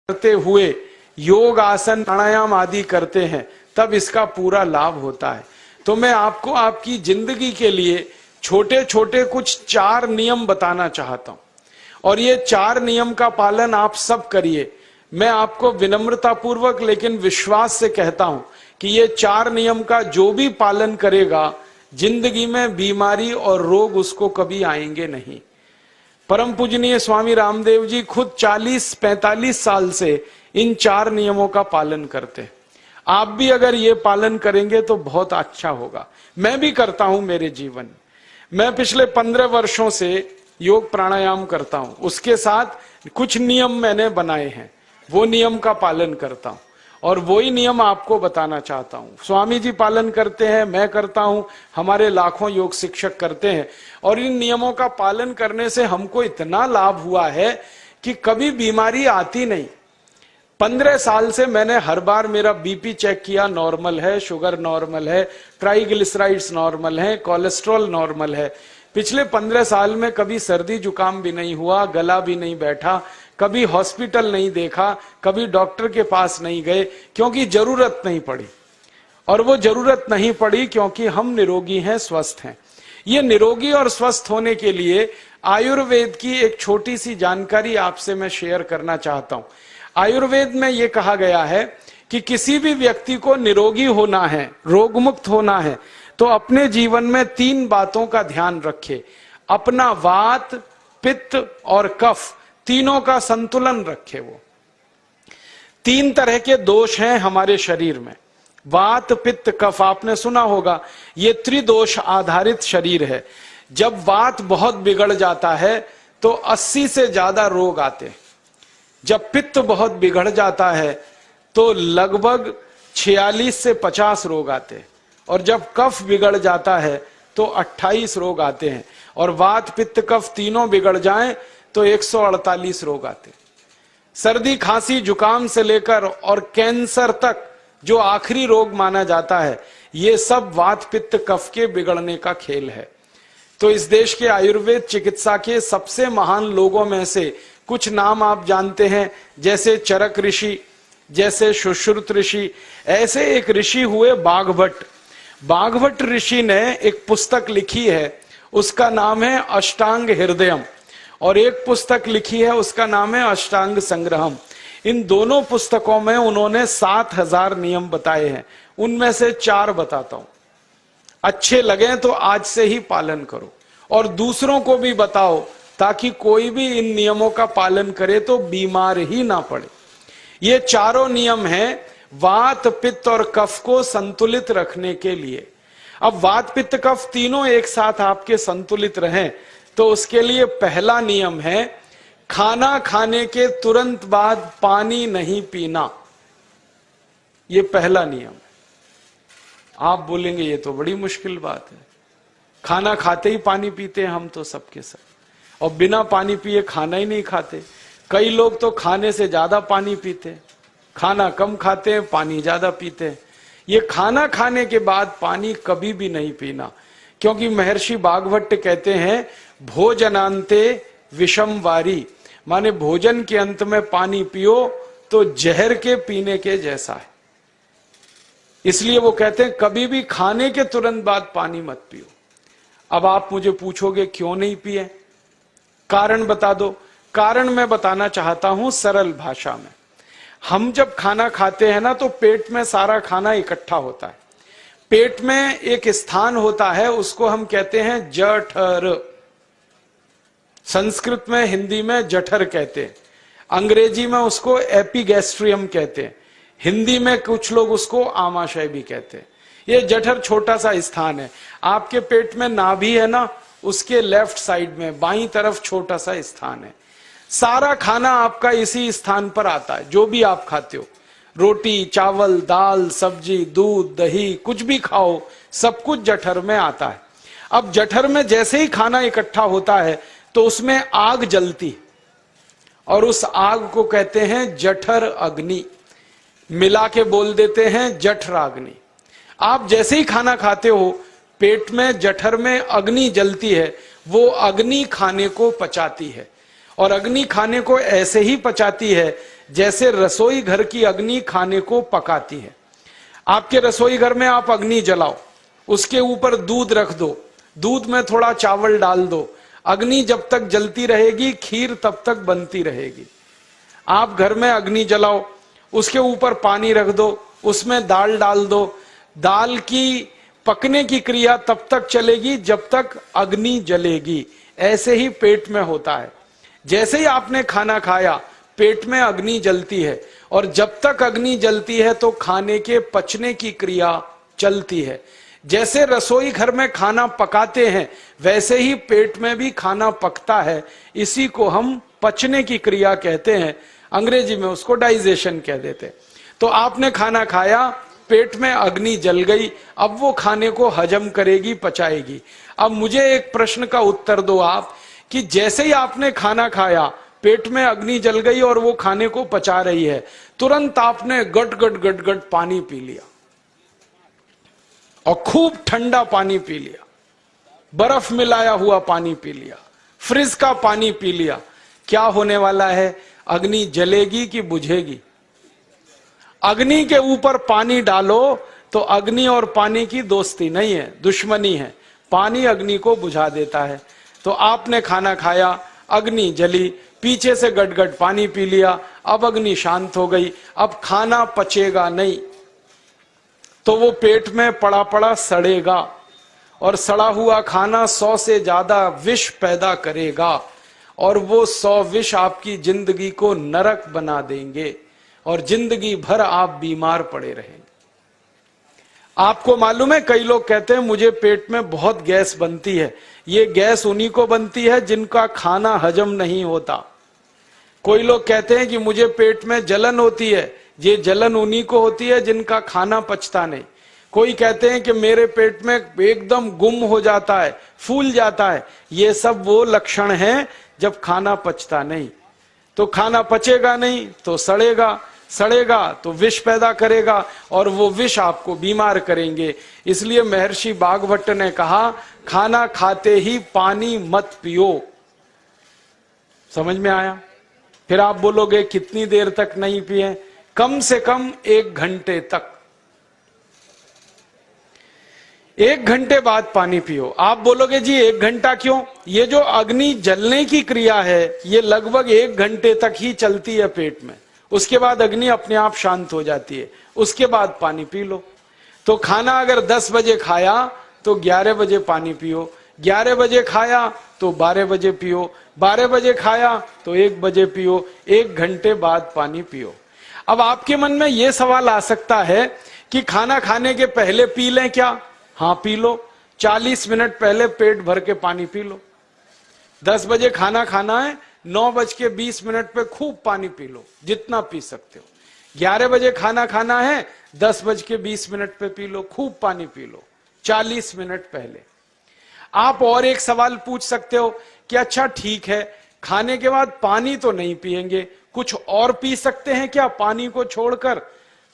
करते हुए योग आसन प्राणायाम आदि करते हैं तब इसका पूरा लाभ होता है। तो मैं आपको आपकी जिंदगी के लिए छोटे छोटे कुछ 4 नियम बताना चाहता हूं और ये 4 नियम का पालन आप सब करिए। मैं आपको विनम्रता पूर्वक लेकिन विश्वास से कहता हूं कि ये 4 नियम का जो भी पालन करेगा जिंदगी में बीमारी और रोग उसको कभी आएंगे नहीं। परम पूजनीय स्वामी रामदेव जी खुद 40-45 साल से इन 4 नियमों का पालन करते हैं। आप भी अगर ये पालन करेंगे तो बहुत अच्छा होगा। मैं भी करता हूं मेरे जीवन में। मैं पिछले 15 वर्षों से योग प्राणायाम करता हूं, उसके साथ कुछ नियम मैंने बनाए हैं, वो नियम का पालन करता हूं और वही नियम आपको बताना चाहता हूं। स्वामी जी पालन करते हैं, मैं करता हूं, हमारे लाखों योग शिक्षक करते हैं और इन नियमों का पालन करने से हमको इतना लाभ हुआ है कि कभी बीमारी आती नहीं। 15 साल से मैंने हर बार मेरा बीपी चेक किया, नॉर्मल है, शुगर नॉर्मल है, ट्राइग्लिसराइड्स नॉर्मल है, कोलेस्ट्रॉल नॉर्मल है। पिछले 15 साल में कभी सर्दी जुकाम भी नहीं हुआ, गला भी नहीं बैठा, कभी हॉस्पिटल नहीं देखा, कभी डॉक्टर के पास नहीं गए, क्योंकि जरूरत नहीं पड़ी। और वो जरूरत नहीं पड़ी क्योंकि हम निरोगी हैं, स्वस्थ हैं। ये निरोगी और स्वस्थ होने के लिए आयुर्वेद की एक छोटी सी जानकारी आपसे मैं शेयर करना चाहता हूं। आयुर्वेद में ये कहा गया है कि किसी भी व्यक्ति को निरोगी होना है, रोग मुक्त होना है, तो अपने जीवन में 3 बातों का ध्यान रखे। अपना वात, पित्त और कफ तीनों का संतुलन रखे। वो 3 तरह के दोष हैं हमारे शरीर में, वात, पित्त, कफ। आपने सुना होगा ये त्रिदोष आधारित शरीर है। जब वात बहुत बिगड़ जाता है तो 80 से ज्यादा रोग आते हैं। जब पित्त बहुत बिगड़ जाता है तो लगभग 46 से 50 रोग आते हैं और जब कफ बिगड़ जाता है तो 28 रोग आते हैं और वात, पित्त, कफ तीनों बिगड़ जाएं तो 148 रोग आते हैं। सर्दी, खांसी, जुकाम से लेकर और कैंसर तक जो आखिरी रोग माना जाता है, ये सब वात, पित्त, कफ के बिगड़ने का खेल है। तो इस देश के आयुर्वेद चिकित्सा के सबसे महान लोगों में से कुछ नाम आप जानते हैं, जैसे चरक ऋषि, जैसे सुश्रुत ऋषि। ऐसे एक ऋषि हुए बाघभट्ट। बाघभट्ट ऋषि ने एक पुस्तक लिखी है, उसका नाम है अष्टांग हृदयम, और एक पुस्तक लिखी है उसका नाम है अष्टांग संग्रहम। इन दोनों पुस्तकों में उन्होंने 7000 नियम बताए हैं। उनमें से 4 बताता हूं, अच्छे लगे तो आज से ही पालन करो और दूसरों को भी बताओ ताकि कोई भी इन नियमों का पालन करे तो बीमार ही ना पड़े। ये 4 नियम हैं वात, पित्त और कफ को संतुलित रखने के लिए। अब वात, पित्त, कफ तीनों एक साथ आपके संतुलित रहें तो उसके लिए पहला नियम है खाना खाने के तुरंत बाद पानी नहीं पीना। ये पहला नियम है। आप बोलेंगे ये तो बड़ी मुश्किल बात है, खाना खाते ही पानी पीते हैं हम तो सबके सब, और बिना पानी पिए खाना ही नहीं खाते। कई लोग तो खाने से ज्यादा पानी पीते हैं, खाना कम खाते हैं, पानी ज्यादा पीते हैं। ये खाना खाने के बाद पानी कभी भी नहीं पीना, क्योंकि महर्षि बाघभट्ट कहते हैं भोजनांते विषम वारी, माने भोजन के अंत में पानी पियो तो जहर के पीने के जैसा है। इसलिए वो कहते हैं कभी भी खाने के तुरंत बाद पानी मत पियो। अब आप मुझे पूछोगे क्यों नहीं पिए, कारण बता दो। कारण मैं बताना चाहता हूं सरल भाषा में। हम जब खाना खाते हैं ना तो पेट में सारा खाना इकट्ठा होता है। पेट में एक स्थान होता है, उसको हम कहते हैं जठर। संस्कृत में, हिंदी में जठर कहते हैं, अंग्रेजी में उसको एपिगैस्ट्रियम कहते हैं, हिंदी में कुछ लोग उसको आमाशय भी कहते हैं। ये जठर छोटा सा स्थान है। आपके पेट में नाभि है ना, उसके लेफ्ट साइड में बाईं तरफ छोटा सा स्थान है। सारा खाना आपका इसी स्थान पर आता है। जो भी आप खाते हो, रोटी, चावल, दाल, सब्जी, दूध, दही, कुछ भी खाओ, सब कुछ जठर में आता है। अब जठर में जैसे ही खाना इकट्ठा होता है तो उसमें आग जलती और उस आग को कहते हैं जठर अग्नि। मिला के बोल देते हैं जठराग्नि। आप जैसे ही खाना खाते हो पेट में, जठर में अग्नि जलती है। वो अग्नि खाने को पचाती है और अग्नि खाने को ऐसे ही पचाती है जैसे रसोई घर की अग्नि खाने को पकाती है। आपके रसोई घर में आप अग्नि जलाओ, उसके ऊपर दूध रख दो, दूध में थोड़ा चावल डाल दो, अग्नि जब तक जलती रहेगी खीर तब तक बनती रहेगी। आप घर में अग्नि जलाओ, उसके ऊपर पानी रख दो, उसमें दाल डाल दो, दाल की पकने की क्रिया तब तक चलेगी जब तक अग्नि जलेगी। ऐसे ही पेट में होता है, जैसे ही आपने खाना खाया पेट में अग्नि जलती है, और जब तक अग्नि जलती है तो खाने के पचने की क्रिया चलती है। जैसे रसोई घर में खाना पकाते हैं वैसे ही पेट में भी खाना पकता है, इसी को हम पचने की क्रिया कहते हैं, अंग्रेजी में उसको डाइजेशन कह देते हैं। तो आपने खाना खाया, पेट में अग्नि जल गई, अब वो खाने को हजम करेगी, पचाएगी। अब मुझे एक प्रश्न का उत्तर दो आप, कि जैसे ही आपने खाना खाया पेट में अग्नि जल गई और वो खाने को पचा रही है, तुरंत आपने गट गट गट गट पानी पी लिया, और खूब ठंडा पानी पी लिया, बर्फ मिलाया हुआ पानी पी लिया, फ्रिज का पानी पी लिया। क्या होने वाला है? अग्नि जलेगी कि बुझेगी? अग्नि के ऊपर पानी डालो तो अग्नि और पानी की दोस्ती नहीं है, दुश्मनी है। पानी अग्नि को बुझा देता है। तो आपने खाना खाया, अग्नि जली, पीछे से गटगट पानी पी लिया, अब अग्नि शांत हो गई, अब खाना पचेगा नहीं, तो वो पेट में पड़ा पड़ा सड़ेगा, और सड़ा हुआ खाना 100 से ज्यादा विष पैदा करेगा, और वो 100 विष आपकी जिंदगी को नरक बना देंगे, और जिंदगी भर आप बीमार पड़े रहेंगे। आपको मालूम है, कई लोग कहते हैं मुझे पेट में बहुत गैस बनती है। ये गैस उन्हीं को बनती है जिनका खाना हजम नहीं होता। कोई लोग कहते हैं कि मुझे पेट में जलन होती है, ये जलन उन्हीं को होती है जिनका खाना पचता नहीं। कोई कहते हैं कि मेरे पेट में एकदम गुम हो जाता है, फूल जाता है, ये सब वो लक्षण हैं जब खाना पचता नहीं। तो खाना पचेगा नहीं तो सड़ेगा, सड़ेगा तो विष पैदा करेगा, और वो विष आपको बीमार करेंगे। इसलिए महर्षि बागभट्ट ने कहा, खाना खाते ही पानी मत पियो। समझ में आया? फिर आप बोलोगे कितनी देर तक नहीं पिए? कम से कम 1 घंटे तक। 1 घंटे बाद पानी पियो। आप बोलोगे जी 1 घंटा क्यों? ये जो अग्नि जलने की क्रिया है ये लगभग 1 घंटे तक ही चलती है पेट में, उसके बाद अग्नि अपने आप शांत हो जाती है, उसके बाद पानी पी लो। तो खाना अगर 10 बजे खाया तो 11 बजे पानी पियो, 11 बजे खाया तो 12 बजे पियो, 12 बजे खाया तो 1 बजे पियो, 1 घंटे बाद पानी पियो। अब आपके मन में यह सवाल आ सकता है कि खाना खाने के पहले पी लें क्या? हाँ पी लो, 40 मिनट पहले पेट भर के पानी पी लो। 10 बजे खाना खाना है, 9:20 पे खूब पानी पी लो, जितना पी सकते हो। 11 बजे खाना खाना है, 10:20 पे पी लो, खूब पानी पी लो, 40 मिनट पहले। आप और एक सवाल पूछ सकते हो कि अच्छा ठीक है, खाने के बाद पानी तो नहीं पिएंगे, कुछ और पी सकते हैं क्या पानी को छोड़कर?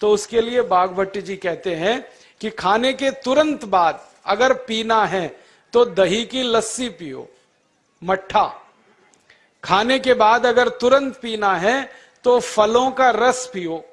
तो उसके लिए बागभट्ट जी कहते हैं कि खाने के तुरंत बाद अगर पीना है तो दही की लस्सी पियो, मट्ठा। खाने के बाद अगर तुरंत पीना है तो फलों का रस पियो,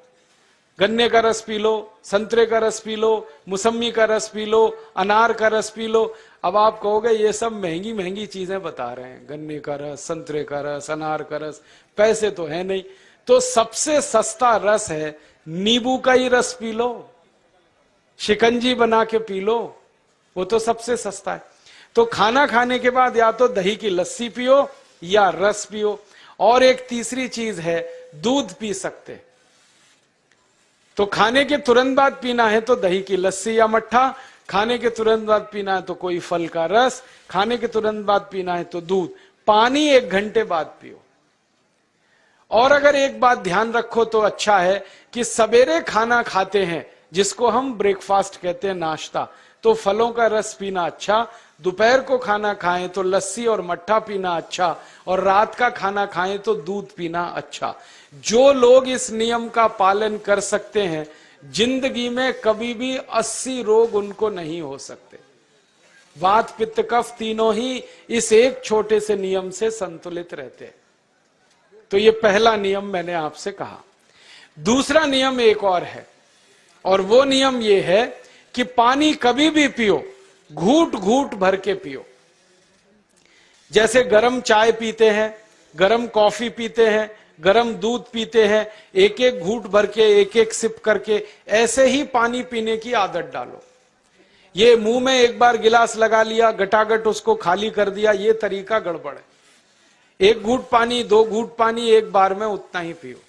गन्ने का रस पी लो, संतरे का रस पी लो, मौसमी का रस पी लो, अनार का रस पी लो। अब आप कहोगे ये सब महंगी महंगी चीजें बता रहे हैं, गन्ने का रस, संतरे का रस, अनार का रस, पैसे तो है नहीं। तो सबसे सस्ता रस है नींबू का ही रस पी लो, शिकंजी बना के पी लो, वो तो सबसे सस्ता है। तो खाना खाने के बाद या तो दही की लस्सी पियो या रस पियो। और एक तीसरी चीज है, दूध पी सकते। तो खाने के तुरंत बाद पीना है तो दही की लस्सी या मट्ठा, खाने के तुरंत बाद पीना है तो कोई फल का रस, खाने के तुरंत बाद पीना है तो दूध। पानी 1 घंटे बाद पियो। और अगर एक बात ध्यान रखो तो अच्छा है कि सवेरे खाना खाते हैं जिसको हम ब्रेकफास्ट कहते हैं, नाश्ता, तो फलों का रस पीना अच्छा, दोपहर को खाना खाएं तो लस्सी और मट्ठा पीना अच्छा, और रात का खाना खाएं तो दूध पीना अच्छा। जो लोग इस नियम का पालन कर सकते हैं जिंदगी में कभी भी 80 रोग उनको नहीं हो सकते। वात पित्त कफ तीनों ही इस एक छोटे से नियम से संतुलित रहते हैं। तो ये पहला नियम मैंने आपसे कहा। दूसरा नियम एक और है, और वो नियम ये है कि पानी कभी भी पियो, घूट घूट भर के पियो। जैसे गरम चाय पीते हैं, गरम कॉफी पीते हैं, गरम दूध पीते हैं, एक एक घूट भर के, एक एक सिप करके, ऐसे ही पानी पीने की आदत डालो। ये मुंह में एक बार गिलास लगा लिया, गटागट उसको खाली कर दिया, ये तरीका गड़बड़ है। एक घूट पानी, दो घूट पानी एक बार में उतना ही पियो।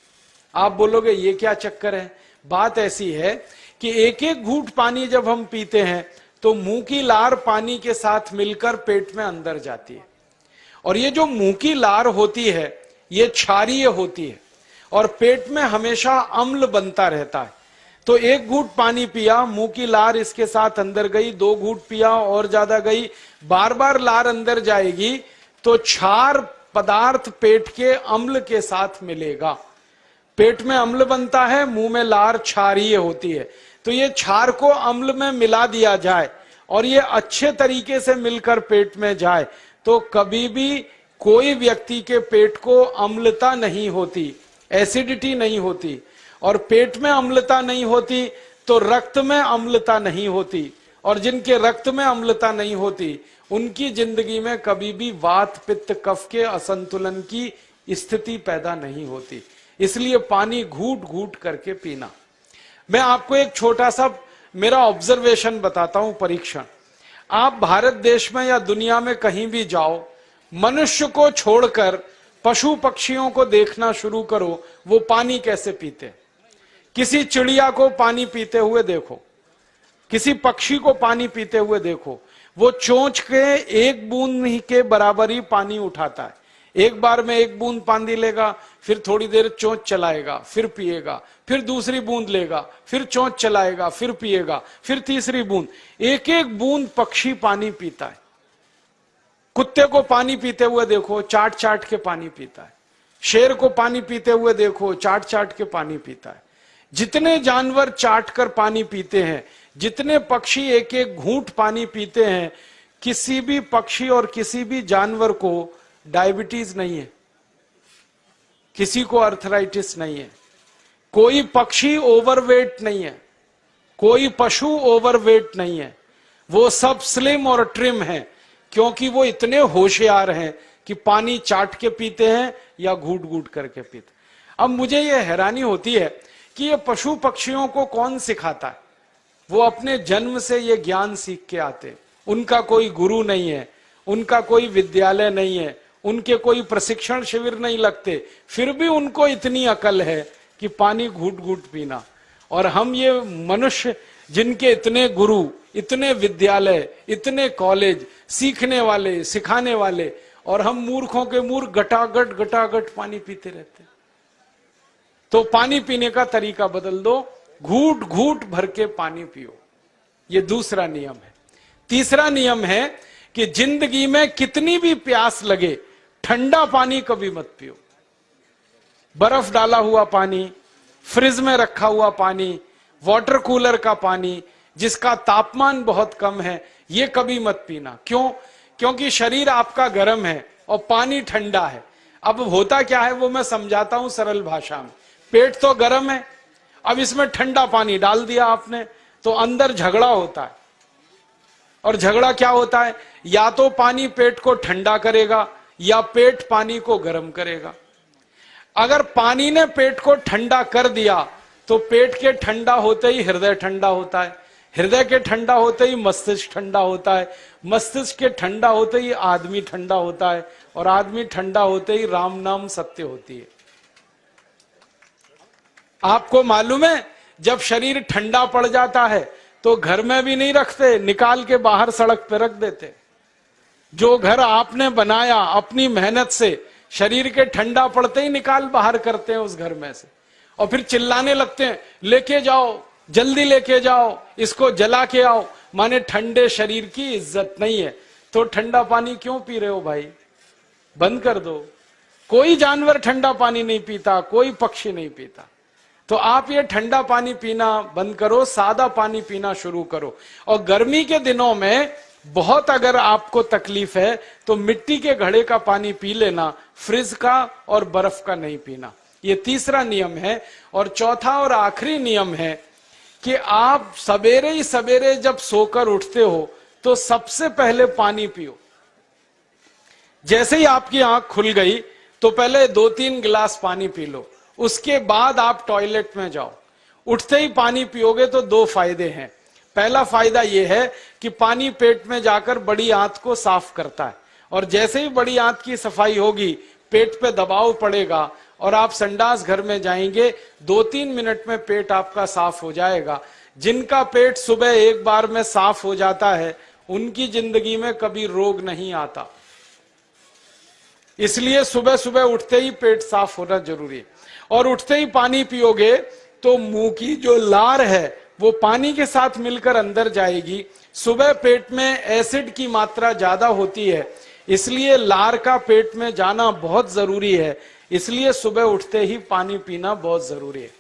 आप बोलोगे ये क्या चक्कर है? बात ऐसी है कि एक एक घूट पानी जब हम पीते हैं तो मुंह की लार पानी के साथ मिलकर पेट में अंदर जाती है, और ये जो मुंह की लार होती है ये क्षारीय होती है, और पेट में हमेशा अम्ल बनता रहता है। तो एक घूट पानी पिया, मुंह की लार इसके साथ अंदर गई, दो घूट पिया और ज्यादा गई, बार बार लार अंदर जाएगी तो क्षार पदार्थ पेट के अम्ल के साथ मिलेगा। पेट में अम्ल बनता है, मुंह में लार क्षारीय होती है, तो ये क्षार को अम्ल में मिला दिया जाए और ये अच्छे तरीके से मिलकर पेट में जाए तो कभी भी कोई व्यक्ति के पेट को अम्लता नहीं होती, एसिडिटी नहीं होती, और पेट में अम्लता नहीं होती तो रक्त में अम्लता नहीं होती, और जिनके रक्त में अम्लता नहीं होती उनकी जिंदगी में कभी भी वात पित्त कफ के असंतुलन की स्थिति पैदा नहीं होती। इसलिए पानी घूट घूट करके पीना। मैं आपको एक छोटा सा मेरा ऑब्जर्वेशन बताता हूं, परीक्षण। आप भारत देश में या दुनिया में कहीं भी जाओ, मनुष्य को छोड़कर पशु पक्षियों को देखना शुरू करो, वो पानी कैसे पीते। किसी चिड़िया को पानी पीते हुए देखो, किसी पक्षी को पानी पीते हुए देखो, वो चोंच के एक बूंद ही के बराबर ही पानी उठाता है। एक बार में एक बूंद पानी लेगा, फिर थोड़ी देर चोंच चलाएगा, फिर पिएगा, फिर दूसरी बूंद लेगा, फिर चोंच चलाएगा, फिर पिएगा, फिर तीसरी बूंद। एक एक बूंद पक्षी पानी पीता है। कुत्ते को पानी पीते हुए देखो, चाट चाट के पानी पीता है। शेर को पानी पीते हुए देखो, चाट चाट के पानी पीता है। जितने जानवर चाट कर पानी पीते हैं, जितने पक्षी एक एक घूंट पानी पीते हैं, किसी भी पक्षी और किसी भी जानवर को डायबिटीज नहीं है, किसी को अर्थराइटिस नहीं है, कोई पक्षी ओवरवेट नहीं है, कोई पशु ओवरवेट नहीं है। वो सब स्लिम और ट्रिम है, क्योंकि वो इतने होशियार हैं कि पानी चाट के पीते हैं या घूट घूट करके पीते। अब मुझे ये हैरानी होती है कि ये पशु पक्षियों को कौन सिखाता है? वो अपने जन्म से ये ज्ञान सीख के आते, उनका कोई गुरु नहीं है, उनका कोई विद्यालय नहीं है, उनके कोई प्रशिक्षण शिविर नहीं लगते, फिर भी उनको इतनी अकल है कि पानी घूट घूट पीना। और हम ये मनुष्य जिनके इतने गुरु, इतने विद्यालय, इतने कॉलेज, सीखने वाले, सिखाने वाले, और हम मूर्खों के मूर्ख गटागट गटागट पानी पीते रहते। तो पानी पीने का तरीका बदल दो, घूट घूट भर के पानी पियो। ये दूसरा नियम है। तीसरा नियम है कि जिंदगी में कितनी भी प्यास लगे, ठंडा पानी कभी मत पियो। बर्फ डाला हुआ पानी, फ्रिज में रखा हुआ पानी, वाटर कूलर का पानी जिसका तापमान बहुत कम है, ये कभी मत पीना। क्यों? क्योंकि शरीर आपका गर्म है और पानी ठंडा है। अब होता क्या है वो मैं समझाता हूं सरल भाषा में। पेट तो गर्म है, अब इसमें ठंडा पानी डाल दिया आपने तो अंदर झगड़ा होता है। और झगड़ा क्या होता है? या तो पानी पेट को ठंडा करेगा या पेट पानी को गर्म करेगा। अगर पानी ने पेट को ठंडा कर दिया तो पेट के ठंडा होते ही हृदय ठंडा होता है, हृदय के ठंडा होते ही मस्तिष्क ठंडा होता है, मस्तिष्क के ठंडा होते ही आदमी ठंडा होता है, और आदमी ठंडा होते ही राम नाम सत्य होती है। आपको मालूम है जब शरीर ठंडा पड़ जाता है तो घर में भी नहीं रखते, निकाल के बाहर सड़क पे रख देते। जो घर आपने बनाया अपनी मेहनत से, शरीर के ठंडा पड़ते ही निकाल बाहर करते हैं उस घर में से, और फिर चिल्लाने लगते हैं लेके जाओ, जल्दी लेके जाओ, इसको जला के आओ। माने ठंडे शरीर की इज्जत नहीं है। तो ठंडा पानी क्यों पी रहे हो भाई? बंद कर दो। कोई जानवर ठंडा पानी नहीं पीता, कोई पक्षी नहीं पीता। तो आप ये ठंडा पानी पीना बंद करो, सादा पानी पीना शुरू करो। और गर्मी के दिनों में बहुत अगर आपको तकलीफ है तो मिट्टी के घड़े का पानी पी लेना, फ्रिज का और बर्फ का नहीं पीना। ये तीसरा नियम है। और चौथा और आखिरी नियम है कि आप सवेरे ही सवेरे जब सोकर उठते हो तो सबसे पहले पानी पियो। जैसे ही आपकी आंख खुल गई तो पहले 2-3 गिलास पानी पी लो, उसके बाद आप टॉयलेट में जाओ। उठते ही पानी पियोगे तो 2 फायदे हैं। पहला फायदा यह है कि पानी पेट में जाकर बड़ी आंत को साफ करता है, और जैसे ही बड़ी आंत की सफाई होगी पेट पे दबाव पड़ेगा और आप संडास घर में जाएंगे, 2-3 मिनट में पेट आपका साफ हो जाएगा। जिनका पेट सुबह एक बार में साफ हो जाता है उनकी जिंदगी में कभी रोग नहीं आता। इसलिए सुबह सुबह उठते ही पेट साफ होना जरूरी है। और उठते ही पानी पियोगे तो मुंह की जो लार है वो पानी के साथ मिलकर अंदर जाएगी। सुबह पेट में एसिड की मात्रा ज्यादा होती है, इसलिए लार का पेट में जाना बहुत जरूरी है। इसलिए सुबह उठते ही पानी पीना बहुत जरूरी है।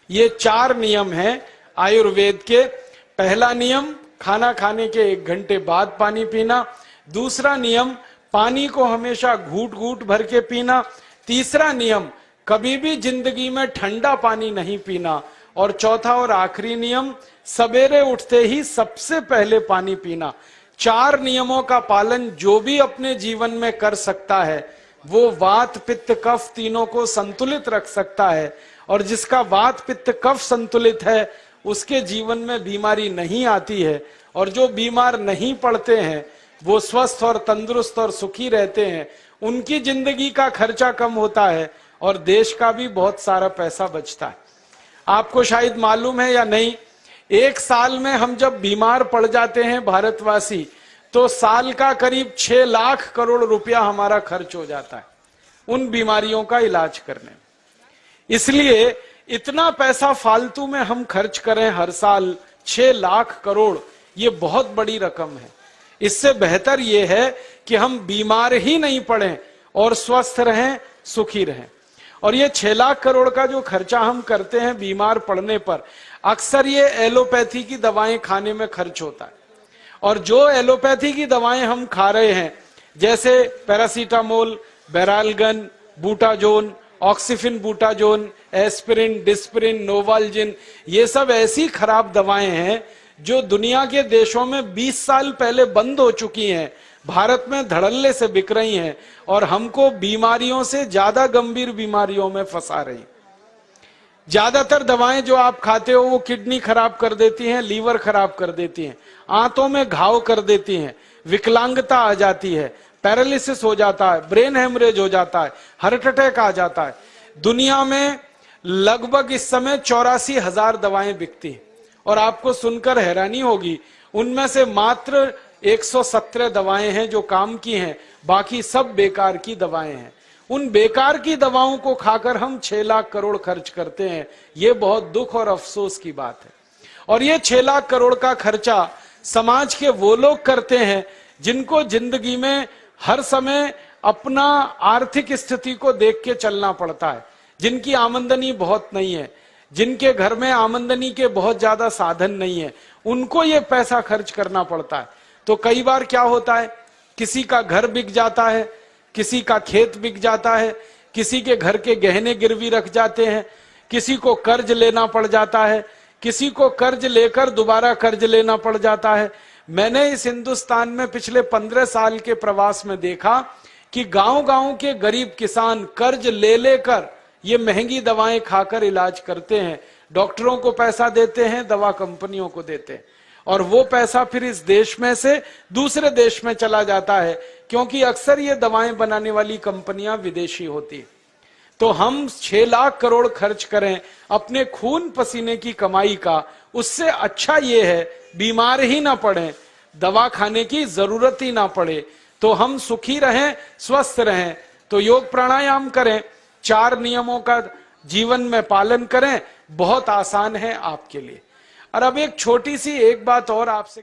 ये 4 नियम हैं आयुर्वेद के। पहला नियम, खाना खाने के 1 घंटे बाद पानी पीना। दूसरा नियम, पानी को हमेशा घूट घूट भर के पीना। तीसरा नियम, कभी भी जिंदगी में ठंडा पानी नहीं पीना। और चौथा और आखिरी नियम, सवेरे उठते ही सबसे पहले पानी पीना। 4 नियमों का पालन जो भी अपने जीवन में कर सकता है वो वात पित्त कफ तीनों को संतुलित रख सकता है। और जिसका वात पित्त कफ संतुलित है उसके जीवन में बीमारी नहीं आती है। और जो बीमार नहीं पड़ते हैं वो स्वस्थ और तंदुरुस्त और सुखी रहते हैं। उनकी जिंदगी का खर्चा कम होता है और देश का भी बहुत सारा पैसा बचता है। आपको शायद मालूम है या नहीं, 1 साल में हम जब बीमार पड़ जाते हैं भारतवासी तो साल का करीब 6 लाख करोड़ रुपया हमारा खर्च हो जाता है उन बीमारियों का इलाज करने में। इसलिए इतना पैसा फालतू में हम खर्च करें हर साल 6 लाख करोड़, ये बहुत बड़ी रकम है। इससे बेहतर यह है कि हम बीमार ही नहीं पड़ें और स्वस्थ रहें, सुखी रहें। और ये 6 लाख करोड़ का जो खर्चा हम करते हैं बीमार पड़ने पर, अक्सर ये एलोपैथी की दवाएं खाने में खर्च होता है। और जो एलोपैथी की दवाएं हम खा रहे हैं जैसे paracetamol, Baralgan, Butazone, oxyphenbutazone, aspirin, Disprin, Novalgin, ये सब ऐसी खराब दवाएं हैं जो दुनिया के देशों में 20 साल पहले बंद हो चुकी हैं, भारत में धड़ल्ले से बिक रही हैं और हमको बीमारियों से ज्यादा गंभीर बीमारियों में फंसा रही। ज्यादातर दवाएं जो आप खाते हो वो किडनी खराब कर देती हैं, लीवर खराब कर देती हैं, आंतों में घाव कर देती हैं, विकलांगता आ जाती है, पैरालिसिस हो जाता है, ब्रेन हेमरेज हो जाता है, हार्ट अटैक आ जाता है। दुनिया में लगभग इस समय 84,000 दवाएं बिकती हैं और आपको सुनकर हैरानी होगी उनमें से मात्र 117 दवाएं हैं जो काम की हैं, बाकी सब बेकार की दवाएं हैं। उन बेकार की दवाओं को खाकर हम 6 लाख करोड़ खर्च करते हैं। ये बहुत दुख और अफसोस की बात है। और ये 6 लाख करोड़ का खर्चा समाज के वो लोग करते हैं जिनको जिंदगी में हर समय अपना आर्थिक स्थिति को देख के चलना पड़ता है, जिनकी आमदनी बहुत नहीं है, जिनके घर में आमदनी के बहुत ज्यादा साधन नहीं है, उनको ये पैसा खर्च करना पड़ता है। तो कई बार क्या होता है, किसी का घर बिक जाता है, किसी का खेत बिक जाता है, किसी के घर के गहने गिरवी रख जाते हैं, किसी को कर्ज लेना पड़ जाता है, किसी को कर्ज लेकर दोबारा कर्ज लेना पड़ जाता है। मैंने इस हिंदुस्तान में पिछले 15 साल के प्रवास में देखा कि गांव-गांव के गरीब किसान कर्ज ले लेकर ये महंगी दवाएं खाकर इलाज करते हैं, डॉक्टरों को पैसा देते हैं, दवा कंपनियों को देते हैं, और वो पैसा फिर इस देश में से दूसरे देश में चला जाता है, क्योंकि अक्सर ये दवाएं बनाने वाली कंपनियां विदेशी होती है। तो हम 6 लाख करोड़ खर्च करें अपने खून पसीने की कमाई का, उससे अच्छा ये है बीमार ही ना पड़े, दवा खाने की जरूरत ही ना पड़े, तो हम सुखी रहें, स्वस्थ रहें। तो योग प्राणायाम करें, 4 नियमों का जीवन में पालन करें, बहुत आसान है आपके लिए। और अब एक छोटी सी एक बात और आपसे